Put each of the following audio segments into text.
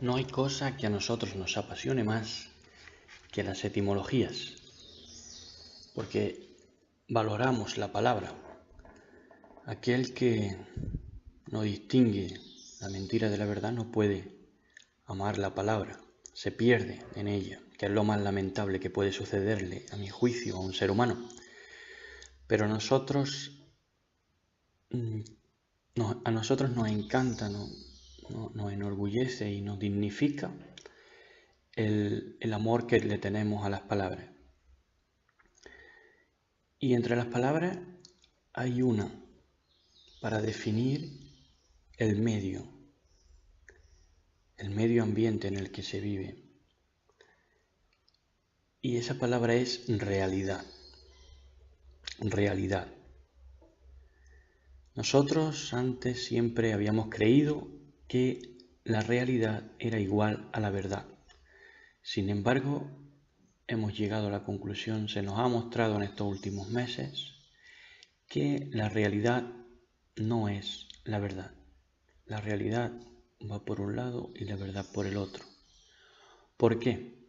No hay cosa que a nosotros nos apasione más que las etimologías, porque valoramos la palabra. Aquel que no distingue la mentira de la verdad no puede amar la palabra, se pierde en ella, que es lo más lamentable que puede sucederle, a mi juicio, a un ser humano. Pero a nosotros nos encanta, nos enorgullece y nos dignifica el amor que le tenemos a las palabras. Y entre las palabras hay una para definir el medio ambiente en el que se vive. Y esa palabra es realidad. Realidad. Nosotros antes siempre habíamos creído que la realidad era igual a la verdad. Sin embargo, hemos llegado a la conclusión, se nos ha mostrado en estos últimos meses, que la realidad no es la verdad. La realidad va por un lado y la verdad por el otro. ¿Por qué?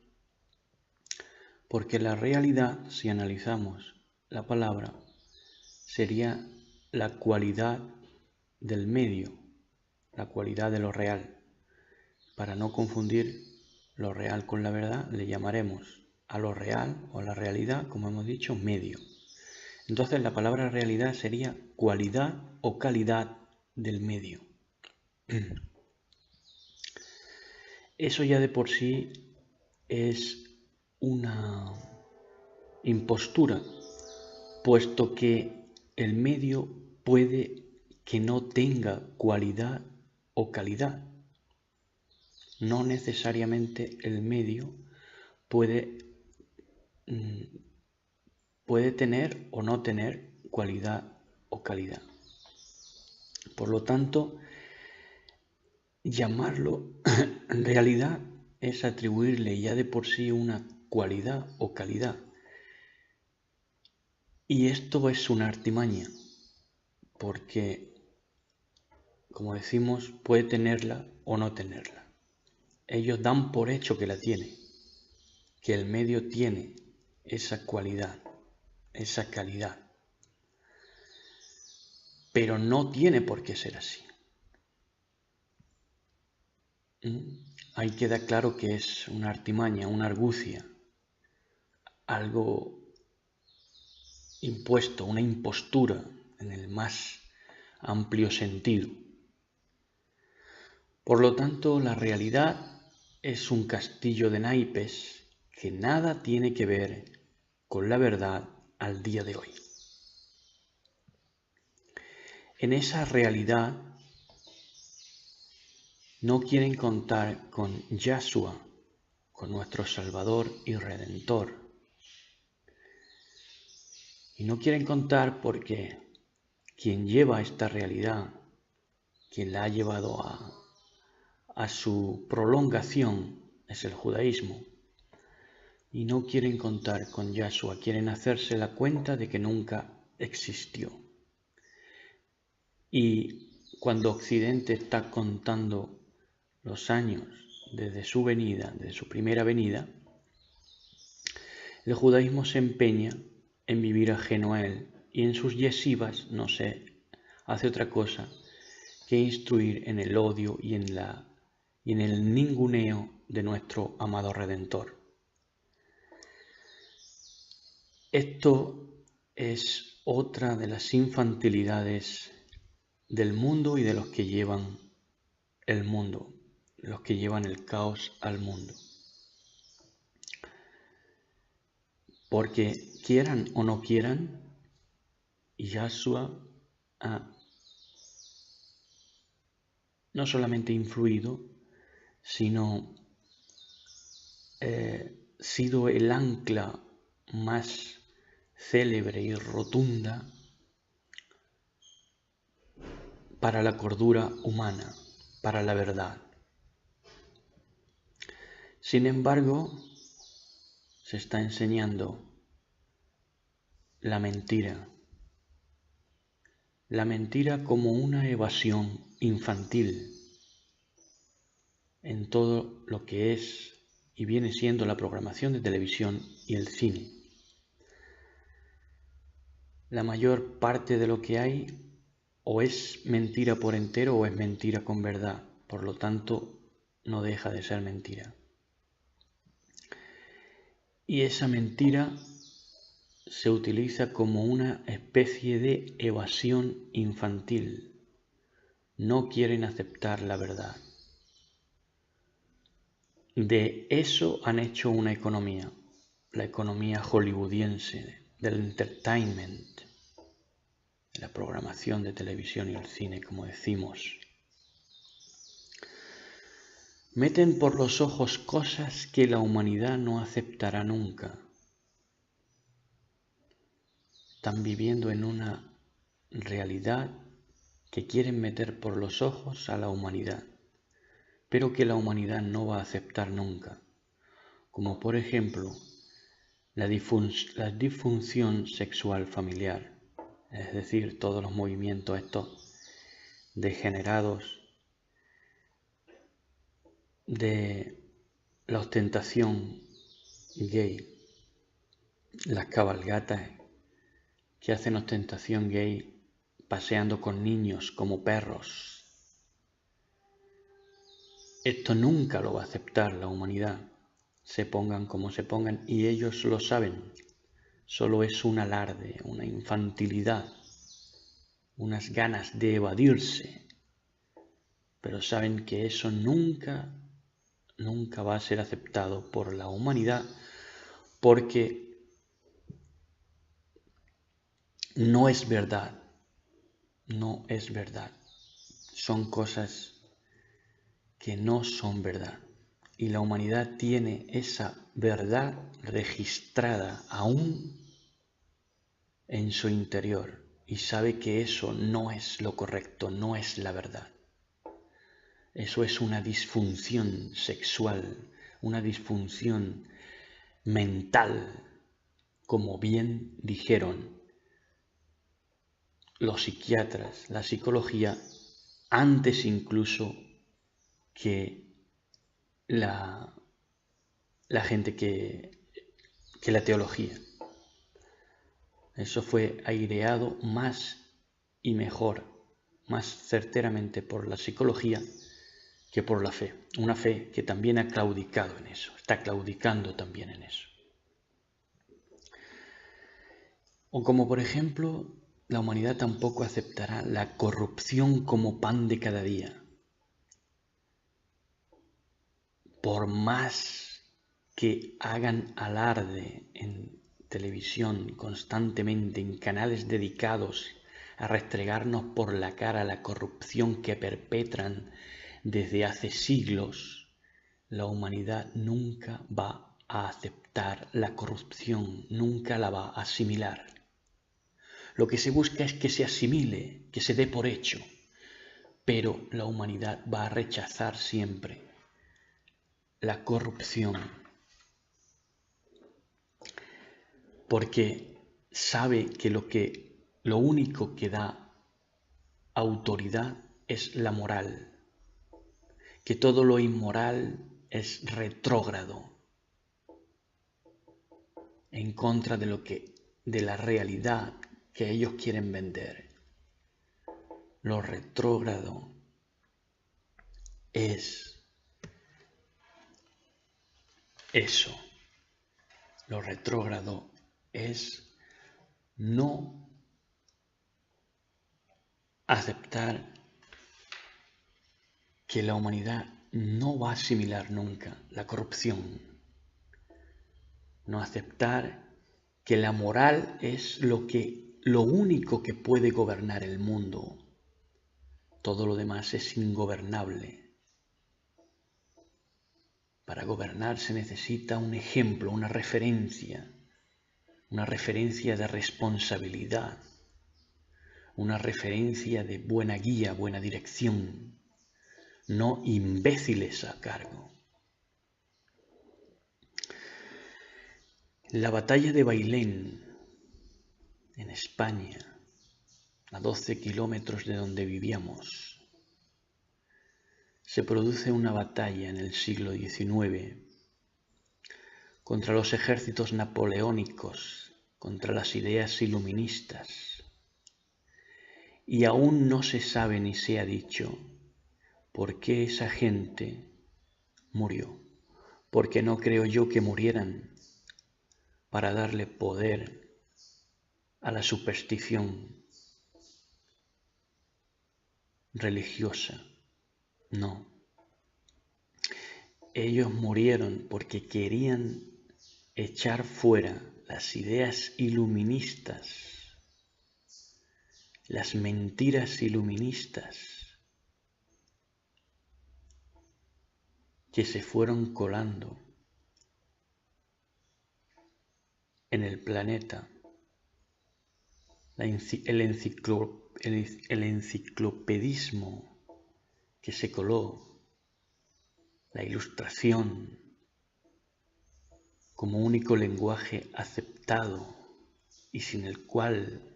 Porque la realidad, si analizamos la palabra, sería la cualidad del medio, la cualidad de lo real. Para no confundir lo real con la verdad, le llamaremos a lo real o a la realidad, como hemos dicho, medio. Entonces la palabra realidad sería cualidad o calidad del medio. Eso ya de por sí es una impostura, puesto que el medio puede que no tenga cualidad o calidad. No necesariamente el medio puede tener o no tener cualidad o calidad. Por lo tanto, llamarlo realidad es atribuirle ya de por sí una cualidad o calidad. Y esto es una artimaña, porque, como decimos, puede tenerla o no tenerla. Ellos dan por hecho que la tiene, que el medio tiene esa cualidad, esa calidad. Pero no tiene por qué ser así. Ahí queda claro que es una artimaña, una argucia, algo impuesto, una impostura en el más amplio sentido. Por lo tanto, la realidad es un castillo de naipes que nada tiene que ver con la verdad al día de hoy. En esa realidad no quieren contar con Yahshua, con nuestro Salvador y Redentor. Y no quieren contar porque quien lleva esta realidad, quien la ha llevado a su prolongación, es el judaísmo. Y no quieren contar con Yahshua, quieren hacerse la cuenta de que nunca existió. Y cuando Occidente está contando los años desde su venida, desde su primera venida, el judaísmo se empeña en vivir ajeno a él y en sus yeshivas no se hace otra cosa que instruir en el odio y en el ninguneo de nuestro amado Redentor. Esto es otra de las infantilidades del mundo y de los que llevan el mundo, los que llevan el caos al mundo. Porque quieran o no quieran, Yahshua ha no solamente influido, sino sido el ancla más célebre y rotunda para la cordura humana, para la verdad. Sin embargo, se está enseñando la mentira como una evasión infantil. en todo lo que es y viene siendo la programación de televisión y el cine. La mayor parte de lo que hay o es mentira por entero o es mentira con verdad, por lo tanto no deja de ser mentira. Y esa mentira se utiliza como una especie de evasión infantil. No quieren aceptar la verdad. De eso han hecho una economía, la economía hollywoodiense, del entertainment, de la programación de televisión y el cine, como decimos. Meten por los ojos cosas que la humanidad no aceptará nunca. Están viviendo en una realidad que quieren meter por los ojos a la humanidad, pero que la humanidad no va a aceptar nunca. Como por ejemplo, la disfunción sexual familiar, es decir, todos los movimientos estos degenerados de la ostentación gay, las cabalgatas que hacen ostentación gay paseando con niños como perros. Esto nunca lo va a aceptar la humanidad, se pongan como se pongan, y ellos lo saben. Solo es un alarde, una infantilidad, unas ganas de evadirse, pero saben que eso nunca va a ser aceptado por la humanidad, porque no es verdad, no es verdad. Son cosas que no son verdad. Y la humanidad tiene esa verdad registrada aún en su interior y sabe que eso no es lo correcto, no es la verdad. Eso es una disfunción sexual, una disfunción mental, como bien dijeron los psiquiatras, la psicología, antes incluso que la gente que la teología. Eso fue aireado más y mejor, más certeramente por la psicología que por la fe. Una fe que también ha claudicado en eso, está claudicando también en eso. O como por ejemplo, la humanidad tampoco aceptará la corrupción como pan de cada día. Por más que hagan alarde en televisión constantemente, en canales dedicados a restregarnos por la cara la corrupción que perpetran desde hace siglos, la humanidad nunca va a aceptar la corrupción, nunca la va a asimilar. Lo que se busca es que se asimile, que se dé por hecho, pero la humanidad va a rechazar siempre la corrupción, porque sabe que lo único que da autoridad es la moral, que todo lo inmoral es retrógrado, en contra de la realidad que ellos quieren vender. Lo retrógrado es eso. Lo retrógrado es no aceptar que la humanidad no va a asimilar nunca la corrupción. No aceptar que la moral es lo único que puede gobernar el mundo. Todo lo demás es ingobernable. Para gobernar se necesita un ejemplo, una referencia de responsabilidad, una referencia de buena guía, buena dirección, no imbéciles a cargo. La batalla de Bailén, en España, a 12 kilómetros de donde vivíamos, se produce una batalla en el siglo XIX contra los ejércitos napoleónicos, contra las ideas iluministas, y aún no se sabe ni se ha dicho por qué esa gente murió, porque no creo yo que murieran para darle poder a la superstición religiosa. No. Ellos murieron porque querían echar fuera las ideas iluministas, las mentiras iluministas que se fueron colando en el planeta. El enciclopedismo que se coló, la ilustración como único lenguaje aceptado y sin el cual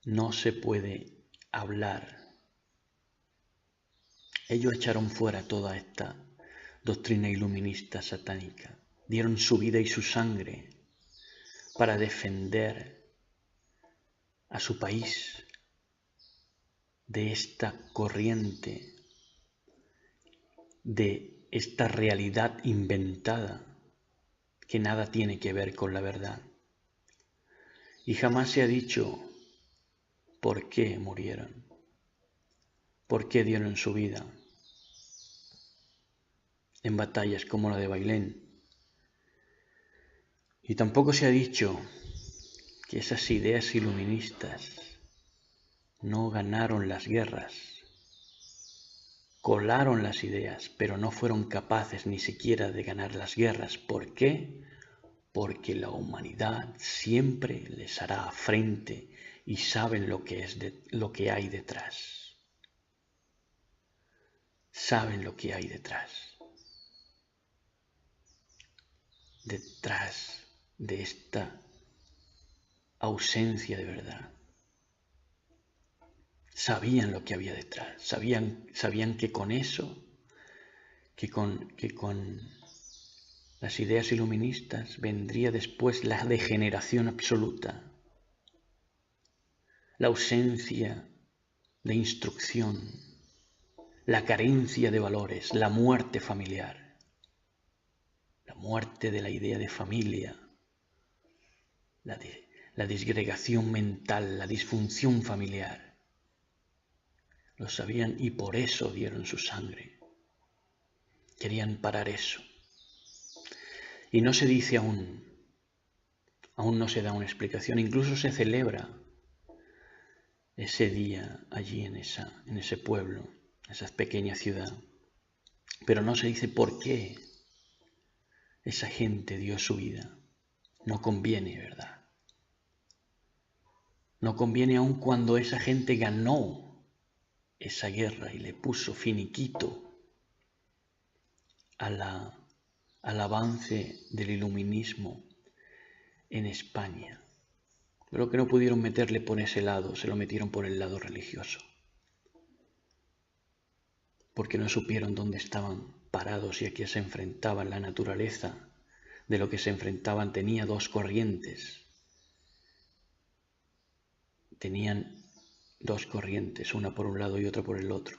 no se puede hablar. Ellos echaron fuera toda esta doctrina iluminista satánica, dieron su vida y su sangre para defender a su país de esta corriente, de esta realidad inventada que nada tiene que ver con la verdad. Y jamás se ha dicho por qué murieron, por qué dieron su vida en batallas como la de Bailén. Y tampoco se ha dicho que esas ideas iluministas no ganaron las guerras, colaron las ideas, pero no fueron capaces ni siquiera de ganar las guerras. ¿Por qué? Porque la humanidad siempre les hará frente y saben lo que hay detrás. Saben lo que hay detrás. Detrás de esta ausencia de verdad. Sabían lo que había detrás, sabían que con eso, que con las ideas iluministas vendría después la degeneración absoluta, la ausencia de instrucción, la carencia de valores, la muerte familiar, la muerte de la idea de familia, la disgregación mental, la disfunción familiar. Lo sabían y por eso dieron su sangre. Querían parar eso. Y no se dice aún no se da una explicación. Incluso se celebra ese día allí en ese pueblo, esa pequeña ciudad. Pero no se dice por qué esa gente dio su vida. No conviene, ¿verdad? No conviene aun cuando esa gente ganó esa guerra y le puso finiquito al avance del iluminismo en España. Pero que no pudieron meterle por ese lado, se lo metieron por el lado religioso. Porque no supieron dónde estaban parados y a qué se enfrentaban. La naturaleza de lo que se enfrentaban tenía dos corrientes. Tenían dos corrientes, una por un lado y otra por el otro.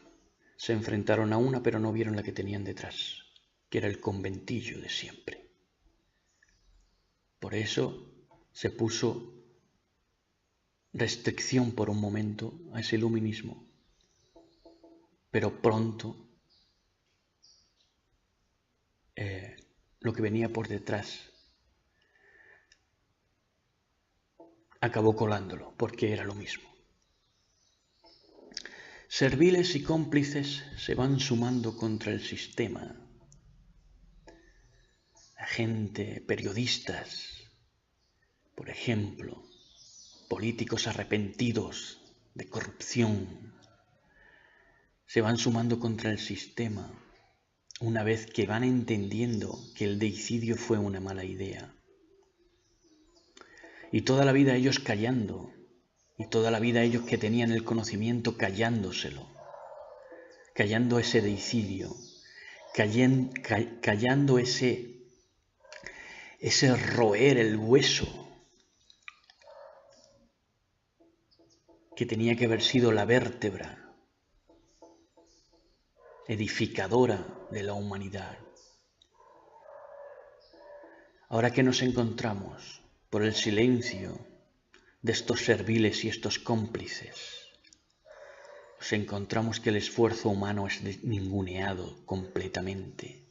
Se enfrentaron a una, pero no vieron la que tenían detrás, que era el conventillo de siempre. Por eso se puso restricción por un momento a ese iluminismo, pero pronto lo que venía por detrás acabó colándolo, porque era lo mismo. Serviles y cómplices se van sumando contra el sistema. La gente, periodistas, por ejemplo, políticos arrepentidos de corrupción, se van sumando contra el sistema una vez que van entendiendo que el deicidio fue una mala idea. Y toda la vida ellos callando, y toda la vida ellos que tenían el conocimiento callándoselo, callando ese deicidio, callando ese roer el hueso que tenía que haber sido la vértebra edificadora de la humanidad. Ahora que nos encontramos por el silencio de estos serviles y estos cómplices, nos encontramos que el esfuerzo humano es ninguneado completamente,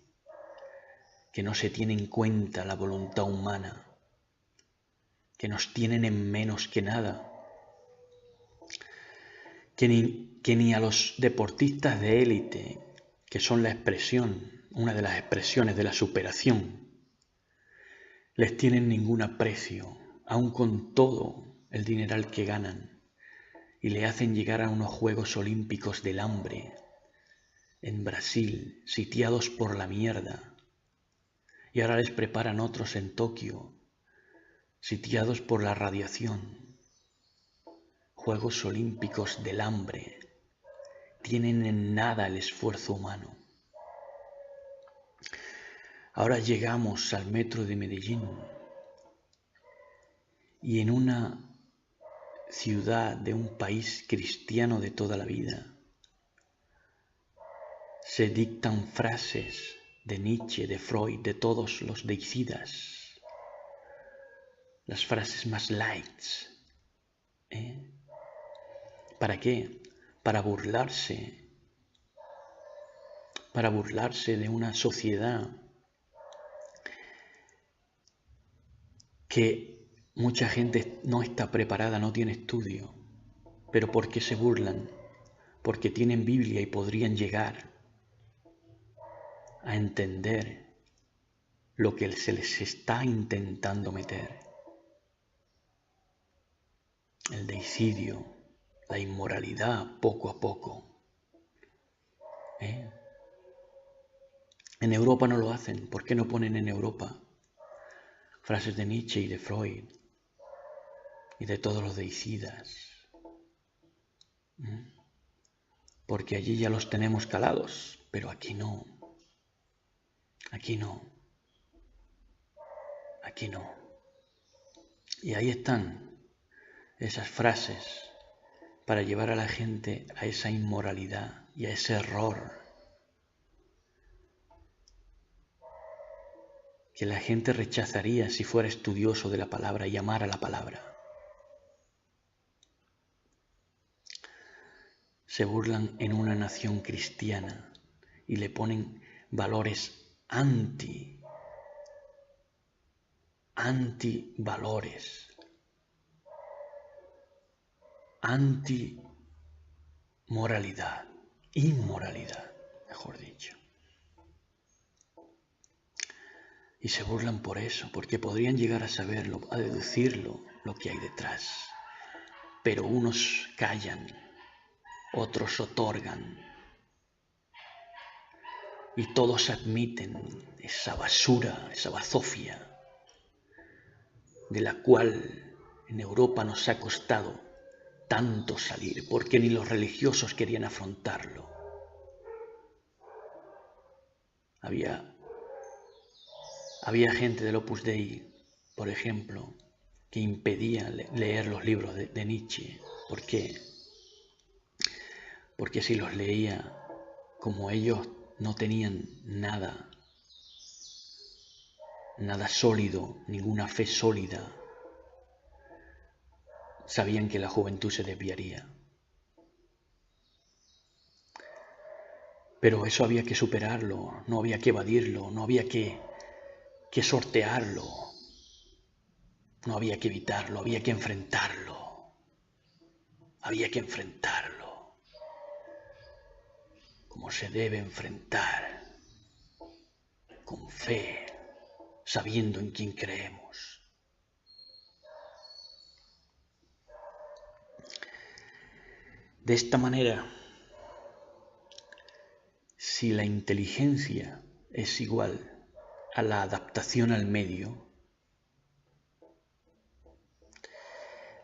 que no se tiene en cuenta la voluntad humana, que nos tienen en menos que nada, que ni a los deportistas de élite, que son una de las expresiones de la superación, les tienen ningún aprecio, aun con todo el dineral que ganan, y le hacen llegar a unos Juegos Olímpicos del hambre en Brasil, sitiados por la mierda, y ahora les preparan otros en Tokio, sitiados por la radiación. Juegos Olímpicos del hambre, tienen en nada el esfuerzo humano. Ahora llegamos al metro de Medellín y en una ciudad de un país cristiano de toda la vida se dictan frases de Nietzsche, de Freud, de todos los deicidas, las frases más lights. ¿Para qué? Para burlarse de una sociedad que mucha gente no está preparada, no tiene estudio. ¿Pero por qué se burlan? Porque tienen Biblia y podrían llegar a entender lo que se les está intentando meter. El deicidio, la inmoralidad poco a poco. En Europa no lo hacen. ¿Por qué no ponen en Europa frases de Nietzsche y de Freud y de todos los deicidas? Porque allí ya los tenemos calados, pero aquí no. Aquí no. Aquí no. Y ahí están esas frases para llevar a la gente a esa inmoralidad y a ese error. Que la gente rechazaría si fuera estudioso de la palabra y amara la palabra. Se burlan en una nación cristiana y le ponen valores antivalores, antimoralidad, inmoralidad, mejor dicho. Y se burlan por eso, porque podrían llegar a saberlo, a deducirlo, lo que hay detrás. Pero unos callan, otros otorgan. Y todos admiten esa basura, esa bazofia, de la cual en Europa nos ha costado tanto salir, porque ni los religiosos querían afrontarlo. Había gente del Opus Dei, por ejemplo, que impedía leer los libros de Nietzsche. ¿Por qué? Porque si los leía, como ellos no tenían nada sólido, ninguna fe sólida, sabían que la juventud se desviaría. Pero eso había que superarlo, no había que evadirlo, no había que sortearlo, no había que evitarlo, había que enfrentarlo. Había que enfrentarlo como se debe enfrentar, con fe, sabiendo en quién creemos. De esta manera, si la inteligencia es igual a la adaptación al medio,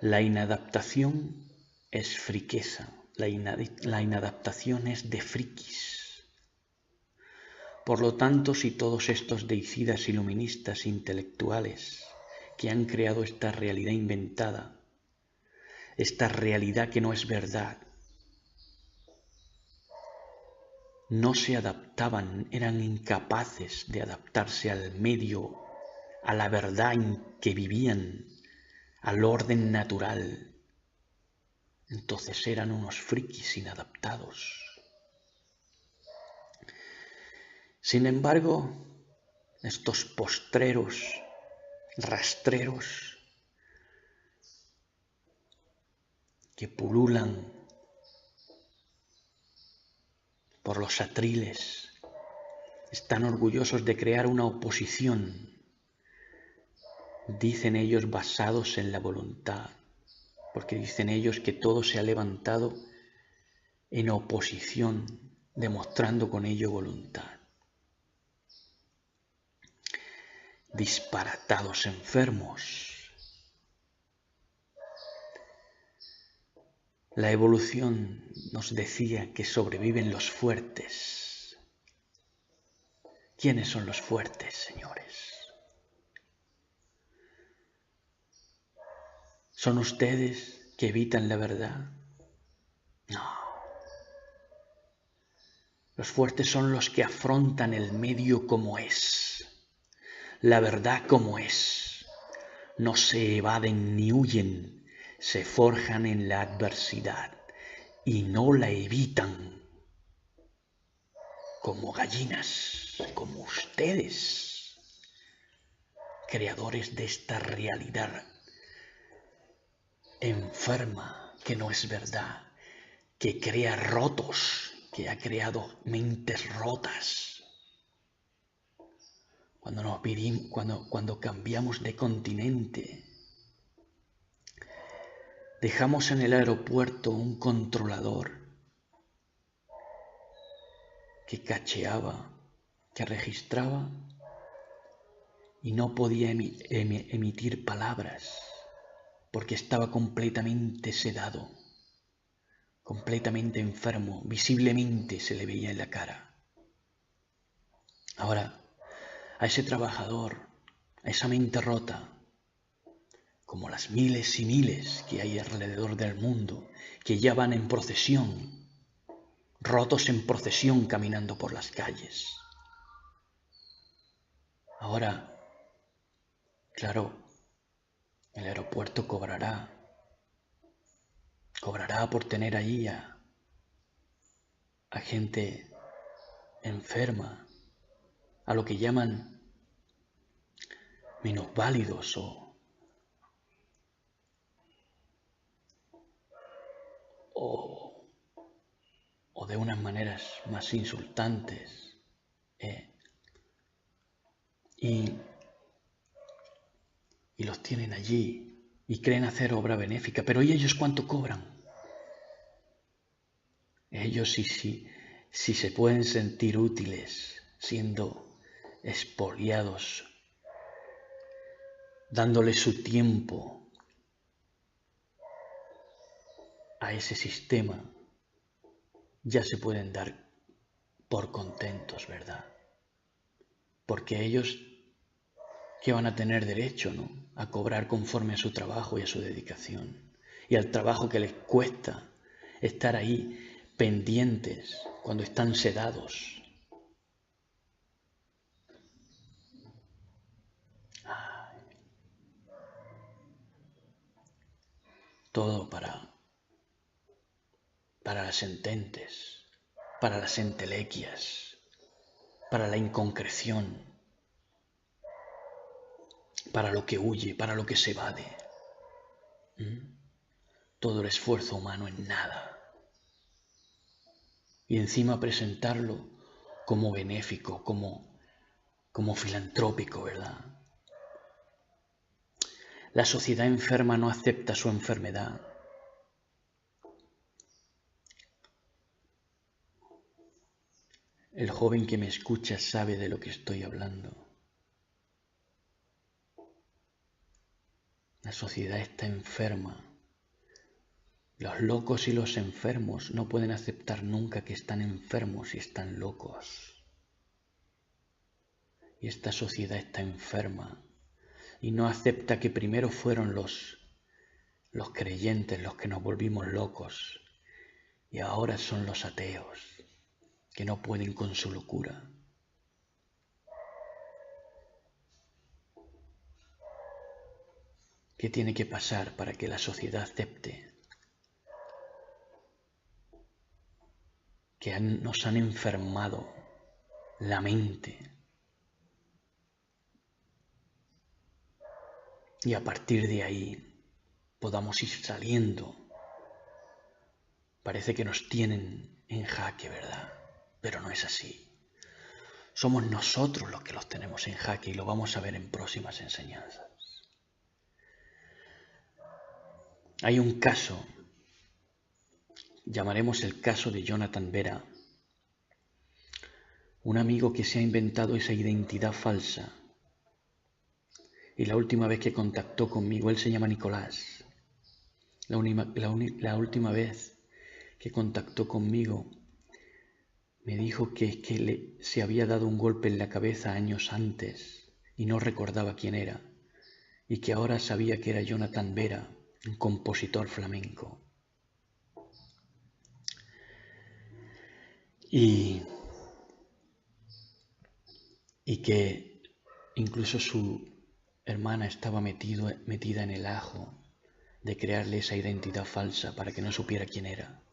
la inadaptación es friqueza, la inadaptación es de frikis. Por lo tanto, si todos estos deicidas iluministas intelectuales que han creado esta realidad inventada, esta realidad que no es verdad, no se adaptaban, eran incapaces de adaptarse al medio, a la verdad en que vivían, al orden natural, entonces eran unos frikis inadaptados. Sin embargo, estos postreros, rastreros, que pululan por los atriles, están orgullosos de crear una oposición, dicen ellos, basados en la voluntad, porque dicen ellos que todo se ha levantado en oposición, demostrando con ello voluntad. Disparatados enfermos. La evolución nos decía que sobreviven los fuertes. ¿Quiénes son los fuertes, señores? ¿Son ustedes que evitan la verdad? No. Los fuertes son los que afrontan el medio como es, la verdad como es. No se evaden ni huyen, se forjan en la adversidad y no la evitan. Como gallinas, como ustedes, creadores de esta realidad enferma que no es verdad, que crea rotos, que ha creado mentes rotas. Cuando cambiamos de continente, dejamos en el aeropuerto un controlador que cacheaba, que registraba y no podía emitir palabras porque estaba completamente sedado, completamente enfermo, visiblemente se le veía en la cara. Ahora, a ese trabajador, a esa mente rota, como las miles y miles que hay alrededor del mundo, que ya van en procesión, rotos en procesión caminando por las calles. Ahora, claro, el aeropuerto cobrará por tener allí a gente enferma, a lo que llaman minusválidos o de unas maneras más insultantes. Y los tienen allí y creen hacer obra benéfica. Pero ¿y ellos cuánto cobran? Ellos si se pueden sentir útiles siendo expoliados, dándole su tiempo a ese sistema, ya se pueden dar por contentos, ¿verdad? Porque ellos, ¿qué van a tener derecho, no? A cobrar conforme a su trabajo y a su dedicación, y al trabajo que les cuesta estar ahí pendientes cuando están sedados. Todo para las ententes, para las entelequias, para la inconcreción, para lo que huye, para lo que se evade. Todo el esfuerzo humano en nada. Y encima presentarlo como benéfico, como filantrópico, ¿verdad? La sociedad enferma no acepta su enfermedad. El joven que me escucha sabe de lo que estoy hablando. La sociedad está enferma Los locos y los enfermos no pueden aceptar nunca que están enfermos y están locos. Y esta sociedad está enferma y no acepta que primero fueron los creyentes los que nos volvimos locos y ahora son los ateos que no pueden con su locura. ¿Qué tiene que pasar para que la sociedad acepte que nos han enfermado la mente? Y a partir de ahí podamos ir saliendo. Parece que nos tienen en jaque, ¿verdad? Pero no es así. Somos nosotros los que los tenemos en jaque y lo vamos a ver en próximas enseñanzas. Hay un caso, llamaremos el caso de Jonathan Vera, un amigo que se ha inventado esa identidad falsa. Y la última vez que contactó conmigo, él se llama Nicolás, la última vez que contactó conmigo, me dijo que se había dado un golpe en la cabeza años antes y no recordaba quién era, y que ahora sabía que era Jonathan Vera, un compositor flamenco. Y que incluso su hermana estaba metida en el ajo de crearle esa identidad falsa para que no supiera quién era.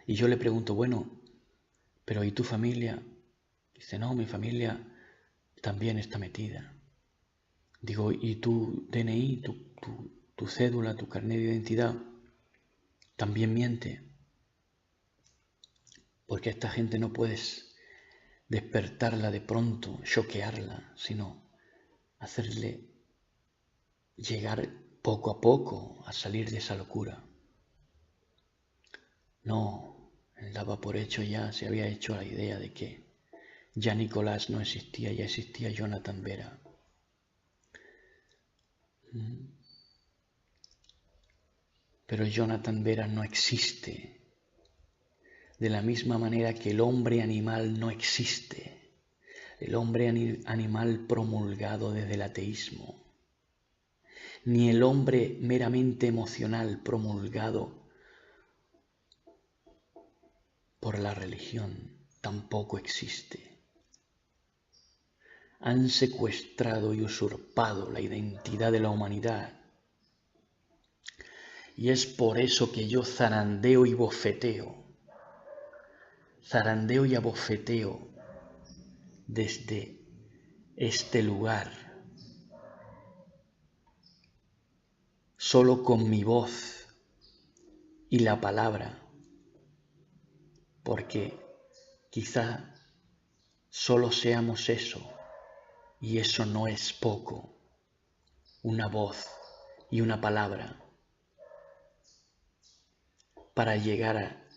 Y yo le pregunto, bueno, pero ¿y tu familia? Dice, no, mi familia también está metida. Digo, ¿y tu DNI, tu cédula, tu carnet de identidad también miente? Porque a esta gente no puedes despertarla de pronto, choquearla, sino hacerle llegar poco a poco a salir de esa locura. No, él daba por hecho ya, se había hecho la idea de que ya Nicolás no existía, ya existía Jonathan Vera. Pero Jonathan Vera no existe. De la misma manera que el hombre animal no existe. El hombre animal promulgado desde el ateísmo. Ni el hombre meramente emocional promulgado por la religión tampoco existe. Han secuestrado y usurpado la identidad de la humanidad. Y es por eso que yo zarandeo y abofeteo desde este lugar, solo con mi voz y la palabra, porque quizá solo seamos eso, y eso no es poco, una voz y una palabra, para llegar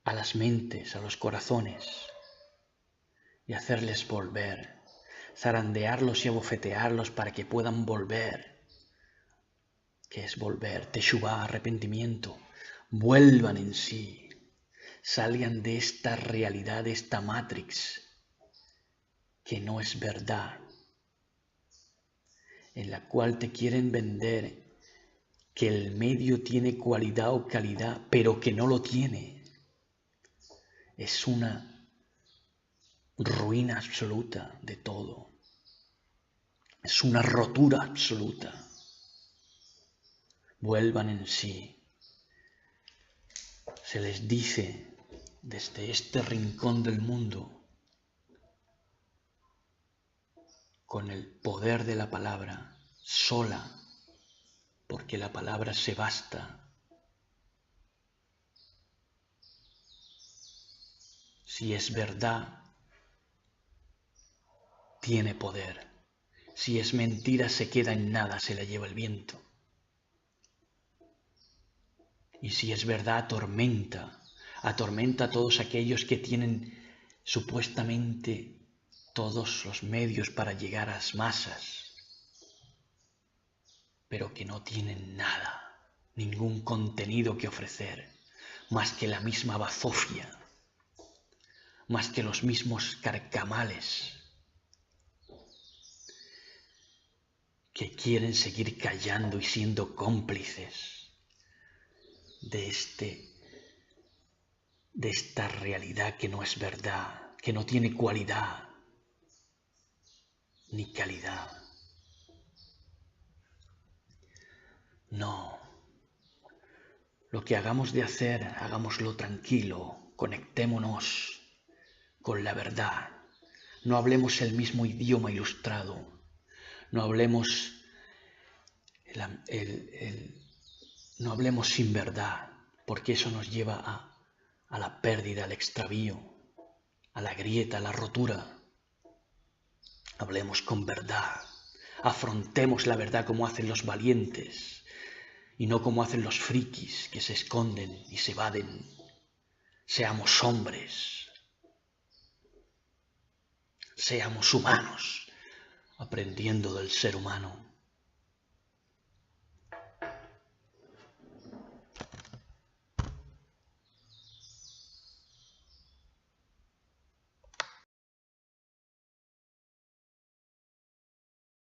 a las mentes, a los corazones, y hacerles volver, zarandearlos y abofetearlos para que puedan volver. ¿Qué es volver? Teshuvá, arrepentimiento. Vuelvan en sí, salgan de esta realidad, de esta Matrix, que no es verdad, en la cual te quieren vender que el medio tiene cualidad o calidad, pero que no lo tiene. Es una ruina absoluta de todo. Es una rotura absoluta. Vuelvan en sí. Se les dice desde este rincón del mundo, con el poder de la palabra, sola, porque la palabra se basta. Si es verdad, tiene poder. Si es mentira, se queda en nada, se la lleva el viento. Y si es verdad, atormenta a todos aquellos que tienen supuestamente todos los medios para llegar a las masas, pero que no tienen nada, ningún contenido que ofrecer, más que la misma bazofia, más que los mismos carcamales que quieren seguir callando y siendo cómplices de esta realidad que no es verdad, que no tiene cualidad ni calidad. No. Lo que hagamos de hacer, hagámoslo tranquilo, conectémonos con la verdad. No hablemos el mismo idioma ilustrado, no hablemos, no hablemos sin verdad, porque eso nos lleva a la pérdida, al extravío, a la grieta, a la rotura. Hablemos con verdad, afrontemos la verdad como hacen los valientes y no como hacen los frikis que se esconden y se evaden. Seamos hombres, seamos humanos, aprendiendo del ser humano.